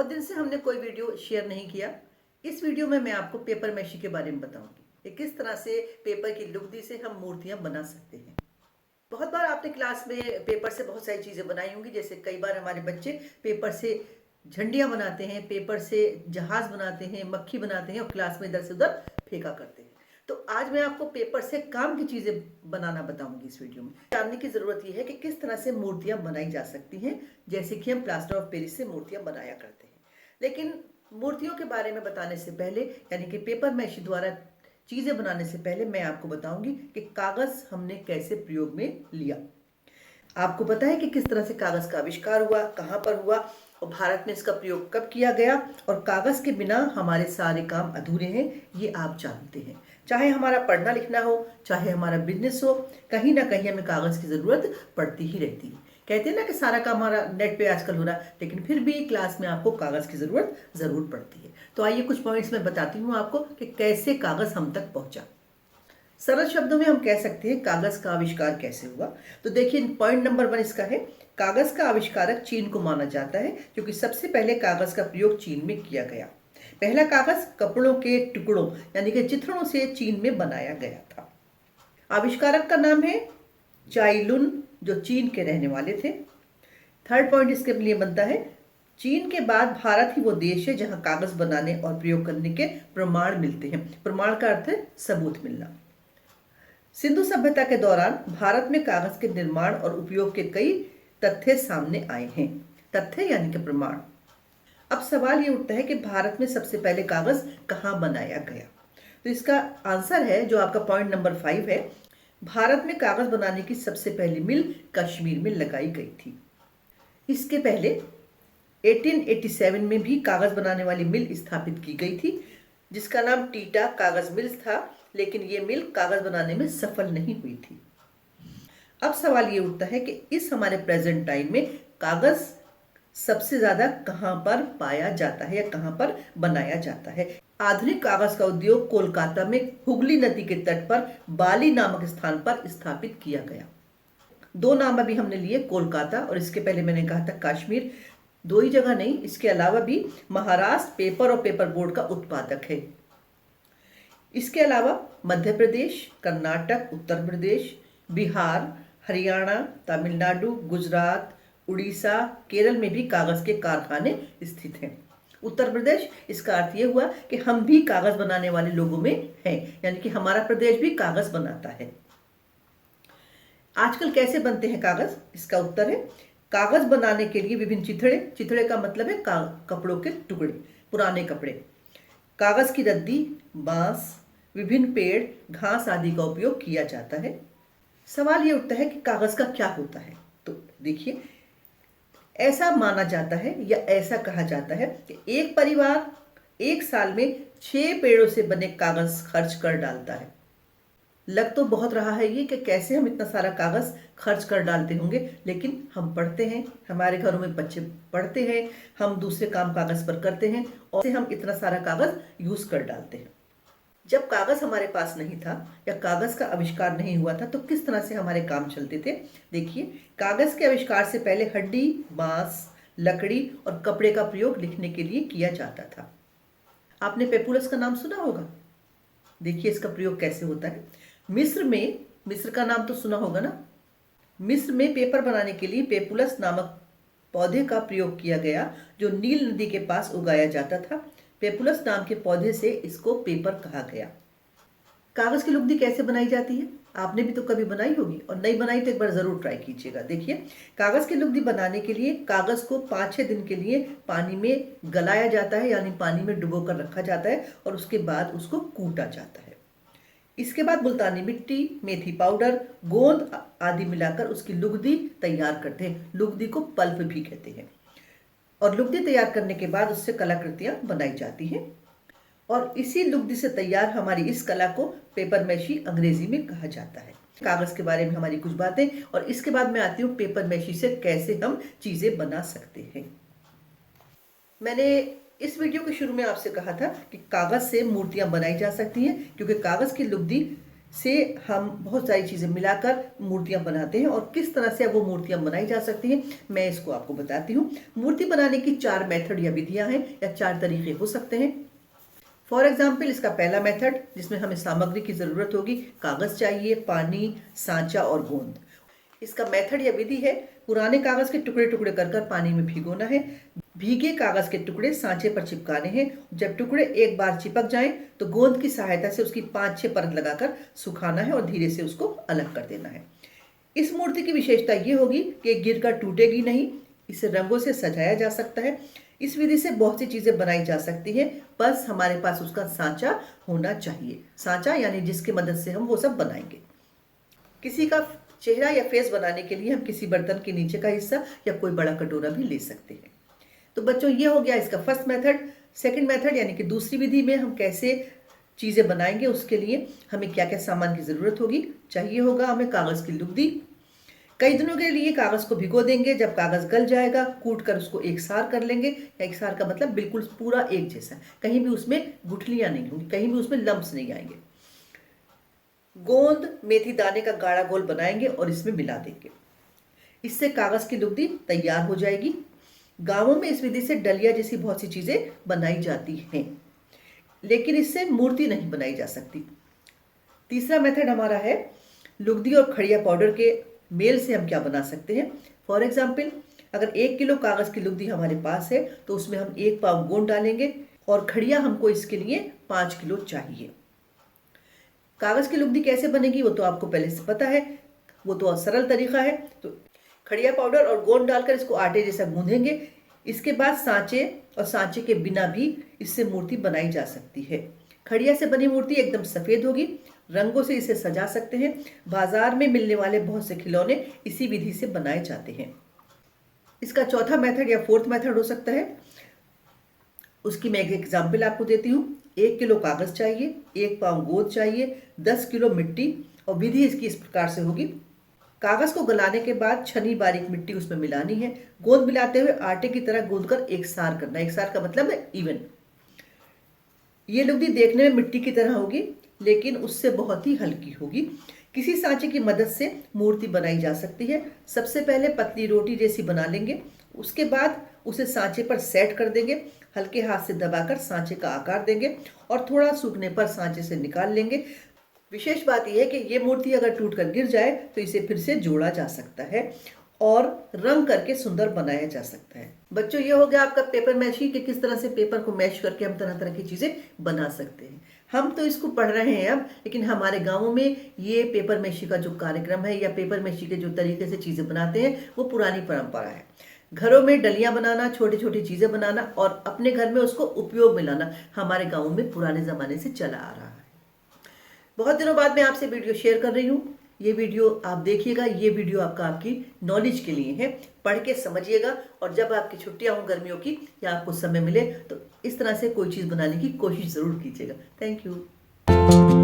दिन से हमने कोई वीडियो शेयर नहीं किया। इस वीडियो में मैं आपको पेपर मैशी के बारे में बताऊंगी कि किस तरह से पेपर की लुगदी से हम मूर्तियां बना सकते हैं। बहुत बार आपने क्लास में पेपर से बहुत सारी चीज़ें बनाई होंगी। जैसे कई बार हमारे बच्चे पेपर से झंडियाँ बनाते हैं, पेपर से जहाज बनाते हैं, मक्खी बनाते हैं और क्लास में इधर से उधर फेंका करते हैं। तो आज मैं आपको पेपर से काम की चीज़ें बनाना बताऊंगी। इस वीडियो में जानने की ज़रूरत यह है कि किस तरह से मूर्तियाँ बनाई जा सकती हैं, जैसे कि हम प्लास्टर ऑफ पेरिस से मूर्तियाँ बनाया करते हैं। लेकिन मूर्तियों के बारे में बताने से पहले, यानी कि पेपर मैशी द्वारा चीज़ें बनाने से पहले, मैं आपको बताऊंगी कि कागज़ हमने कैसे प्रयोग में लिया। आपको पता है कि किस तरह से कागज़ का आविष्कार हुआ, कहाँ पर हुआ और भारत में इसका प्रयोग कब किया गया, और कागज़ के बिना हमारे सारे काम अधूरे हैं, ये आप जानते हैं। चाहे हमारा पढ़ना लिखना हो, चाहे हमारा बिजनेस हो, कहीं ना कहीं हमें कागज़ की ज़रूरत पड़ती ही रहती है। कहते हैं ना कि सारा काम हमारा नेट पे आजकल हो रहा है, लेकिन फिर भी क्लास में आपको कागज़ की ज़रूरत ज़रूर पड़ती है। तो आइए कुछ पॉइंट्स मैं बताती हूँ आपको कि कैसे कागज़ हम तक पहुँचा। सरल शब्दों में हम कह सकते हैं कागज़ का आविष्कार कैसे हुआ। तो देखिए, पॉइंट नंबर 1 इसका है, कागज़ का आविष्कारक चीन को माना जाता है, क्योंकि सबसे पहले कागज़ का प्रयोग चीन में किया गया। पहला कागज़ कपड़ों के टुकड़ों यानी कि चिथड़ों से चीन में बनाया गया था। आविष्कारक का नाम है चाइलुन, जो चीन के रहने वाले थे। थर्ड पॉइंट इसके लिए बनता है, चीन के बाद भारत ही वो देश है जहां कागज बनाने और प्रयोग करने के प्रमाण मिलते हैं। प्रमाण का अर्थ है सबूत मिलना। सिंधु सभ्यता के दौरान भारत में कागज के निर्माण और उपयोग के कई तथ्य सामने आए हैं। तथ्य यानी कि प्रमाण। अब सवाल ये उठता है कि भारत में सबसे पहले कागज कहाँ बनाया गया। तो इसका आंसर है, जो आपका पॉइंट नंबर 5 है, भारत में कागज बनाने की सबसे पहली मिल कश्मीर में लगाई गई थी। इसके पहले 1887 में भी कागज बनाने वाली मिल स्थापित की गई थी, जिसका नाम टीटा कागज मिल्स था, लेकिन ये मिल कागज बनाने में सफल नहीं हुई थी। अब सवाल ये उठता है कि इस हमारे प्रेजेंट टाइम में कागज सबसे ज्यादा कहां पर पाया जाता है या कहां पर बनाया जाता है। आधुनिक कागज का उद्योग कोलकाता में हुगली नदी के तट पर बाली नामक स्थान पर स्थापित किया गया। दो नाम अभी हमने लिए, कोलकाता और इसके पहले मैंने कहा था कश्मीर। दो ही जगह नहीं, इसके अलावा भी महाराष्ट्र पेपर और पेपर बोर्ड का उत्पादक है। इसके अलावा मध्य प्रदेश, कर्नाटक, उत्तर प्रदेश, बिहार, हरियाणा, तमिलनाडु, गुजरात, उड़ीसा, केरल में भी कागज के कारखाने स्थित हैं। उत्तर प्रदेश, इसका अर्थ यह हुआ कि हम भी कागज बनाने वाले लोगों में हैं, यानी कि हमारा प्रदेश भी कागज बनाता है। आजकल कैसे बनते हैं कागज? इसका उत्तर है, कागज बनाने के लिए विभिन्न चिथड़े, चिथड़े का मतलब है कपड़ों के टुकड़े, पुराने कपड़े, कागज की रद्दी, बांस, विभिन्न पेड़, घास आदि का उपयोग किया जाता है। सवाल ये उठता है कि कागज का क्या होता है। तो देखिए, ऐसा माना जाता है या ऐसा कहा जाता है कि एक परिवार एक साल में 6 पेड़ों से बने कागज खर्च कर डालता है। लग तो बहुत रहा है ये कि कैसे हम इतना सारा कागज खर्च कर डालते होंगे, लेकिन हम पढ़ते हैं, हमारे घरों में बच्चे पढ़ते हैं, हम दूसरे काम कागज पर करते हैं और हम इतना सारा कागज यूज कर डालते हैं। जब कागज हमारे पास नहीं था या कागज का आविष्कार नहीं हुआ था, तो किस तरह से हमारे काम चलते थे। देखिए, कागज के आविष्कार से पहले हड्डी, बांस, लकड़ी और कपड़े का प्रयोग लिखने के लिए किया जाता था। आपने पेपुलस का नाम सुना होगा। देखिए इसका प्रयोग कैसे होता है। मिस्र का नाम तो सुना होगा ना। मिस्र में पेपर बनाने के लिए पेपुलस नामक पौधे का प्रयोग किया गया, जो नील नदी के पास उगाया जाता था। पेपुलस नाम के पौधे से इसको पेपर कहा गया। कागज की लुगदी कैसे बनाई जाती है? आपने भी तो कभी बनाई होगी, और नहीं बनाई तो एक बार जरूर ट्राई कीजिएगा। देखिए, कागज की लुगदी बनाने के लिए कागज को 5-6 दिन के लिए पानी में गलाया जाता है, यानी पानी में डुबो कर रखा जाता है और उसके बाद उसको कूटा जाता है। इसके बाद मुल्तानी मिट्टी, मेथी पाउडर, गोंद आदि मिलाकर उसकी लुगदी तैयार करते हैं। लुगदी को पल्प भी कहते हैं। और लुगदी तैयार करने के बाद उससे कलाकृतियां बनाई जाती हैं, और इसी लुगदी से तैयार हमारी इस कला को पेपर मैशी अंग्रेजी में कहा जाता है। कागज के बारे में हमारी कुछ बातें, और इसके बाद मैं आती हूँ पेपर मैशी से कैसे हम चीजें बना सकते हैं। मैंने इस वीडियो के शुरू में आपसे कहा था कि कागज से मूर्तियां बनाई जा सकती हैं, क्योंकि कागज की लुगदी से हम बहुत सारी चीज़ें मिलाकर मूर्तियाँ बनाते हैं और किस तरह से अब वो मूर्तियाँ बनाई जा सकती हैं मैं इसको आपको बताती हूँ। मूर्ति बनाने की 4 मेथड या विधियाँ हैं या 4 तरीके हो सकते हैं। फॉर एग्जाम्पल इसका पहला मेथड जिसमें हमें सामग्री की ज़रूरत होगी, कागज़ चाहिए, पानी, सांचा और गोंद। इसका मेथड या विधि है पुराने कागज़ के टुकड़े टुकड़े कर कर पानी में भिगोना है। भीगे कागज़ के टुकड़े सांचे पर चिपकाने हैं। जब टुकड़े एक बार चिपक जाएं तो गोंद की सहायता से उसकी 5-6 परत लगाकर सुखाना है और धीरे से उसको अलग कर देना है। इस मूर्ति की विशेषता ये होगी कि गिरकर टूटेगी नहीं। इसे रंगों से सजाया जा सकता है। इस विधि से बहुत सी चीज़ें बनाई जा सकती हैं, बस हमारे पास उसका सांचा होना चाहिए। सांचा यानी जिसकी मदद से हम वो सब बनाएंगे। किसी का चेहरा या फेस बनाने के लिए हम किसी बर्तन के नीचे का हिस्सा या कोई बड़ा कटोरा भी ले सकते हैं। तो बच्चों ये हो गया इसका फर्स्ट मेथड। सेकंड मेथड यानी कि दूसरी विधि में हम कैसे चीज़ें बनाएंगे, उसके लिए हमें क्या क्या सामान की ज़रूरत होगी। चाहिए होगा हमें कागज़ की लुगदी। कई दिनों के लिए कागज़ को भिगो देंगे। जब कागज़ गल जाएगा कूट कर उसको एक सार कर लेंगे। एक सार का मतलब बिल्कुल पूरा एक जैसा, कहीं भी उसमें गुठलियाँ नहीं होंगी, कहीं भी उसमें लम्स नहीं आएंगे। गोंद मेथी दाने का गाढ़ा घोल बनाएंगे और इसमें मिला देंगे। इससे कागज़ की लुगदी तैयार हो जाएगी। गांवों में इस विधि से डलिया जैसी बहुत सी चीज़ें बनाई जाती हैं, लेकिन इससे मूर्ति नहीं बनाई जा सकती। तीसरा मेथड हमारा है लुगदी और खड़िया पाउडर के मेल से हम क्या बना सकते हैं। फॉर एग्जाम्पल अगर 1 किलो कागज़ की लुगदी हमारे पास है तो उसमें हम 1 पाव गोंद डालेंगे और खड़िया हमको इसके लिए 5 किलो चाहिए। कागज़ की लुगदी कैसे बनेगी वो तो आपको पहले से पता है, वो तो सरल तरीका है। तो खड़िया पाउडर और गोंद डालकर इसको आटे जैसा गूंदेंगे। इसके बाद सांचे और सांचे के बिना भी इससे मूर्ति बनाई जा सकती है। खड़िया से बनी मूर्ति एकदम सफ़ेद होगी। रंगों से इसे सजा सकते हैं। बाजार में मिलने वाले बहुत से खिलौने इसी विधि से बनाए जाते हैं। इसका चौथा मेथड या फोर्थ मेथड हो सकता है, उसकी मैं एक एग्जाम्पल आपको देती हूँ। 1 किलो कागज़ चाहिए, 1 पाव गोंद चाहिए, 10 किलो मिट्टी। और विधि इसकी इस प्रकार से होगी। कागज़ को गलाने के बाद छनी बारीक मिट्टी उसमें मिलानी है। गोंद मिलाते हुए आटे की तरह गूंदकर एक सार करना। एक सार का मतलब है इवन। ये लुगदी देखने में मिट्टी की तरह होगी लेकिन उससे बहुत ही हल्की होगी। किसी सांचे की मदद से मूर्ति बनाई जा सकती है। सबसे पहले पतली रोटी जैसी बना लेंगे, उसके बाद उसे सांचे पर सेट कर देंगे। हल्के हाथ से दबाकर सांचे का आकार देंगे और थोड़ा सूखने पर सांचे से निकाल लेंगे। विशेष बात यह है कि ये मूर्ति अगर टूट कर गिर जाए तो इसे फिर से जोड़ा जा सकता है और रंग करके सुंदर बनाया जा सकता है। बच्चों ये हो गया आपका पेपर मैशी कि किस तरह से पेपर को मैश करके हम तरह तरह की चीज़ें बना सकते हैं। हम तो इसको पढ़ रहे हैं अब, लेकिन हमारे गाँवों में ये पेपर मैशी का जो कार्यक्रम है या पेपर मैशी के जो तरीके से चीज़ें बनाते हैं वो पुरानी परंपरा है। घरों में डलियां बनाना, छोटी छोटी चीज़ें बनाना और अपने घर में उसको उपयोग में लाना हमारे गाँवों में पुराने ज़माने से चला आ रहा है। बहुत दिनों बाद मैं आपसे वीडियो शेयर कर रही हूँ। ये वीडियो आप देखिएगा। ये वीडियो आपकी नॉलेज के लिए है। पढ़ के समझिएगा और जब आपकी छुट्टियाँ हों गर्मियों की या आपको समय मिले तो इस तरह से कोई चीज़ बनाने की कोशिश ज़रूर कीजिएगा। Thank you.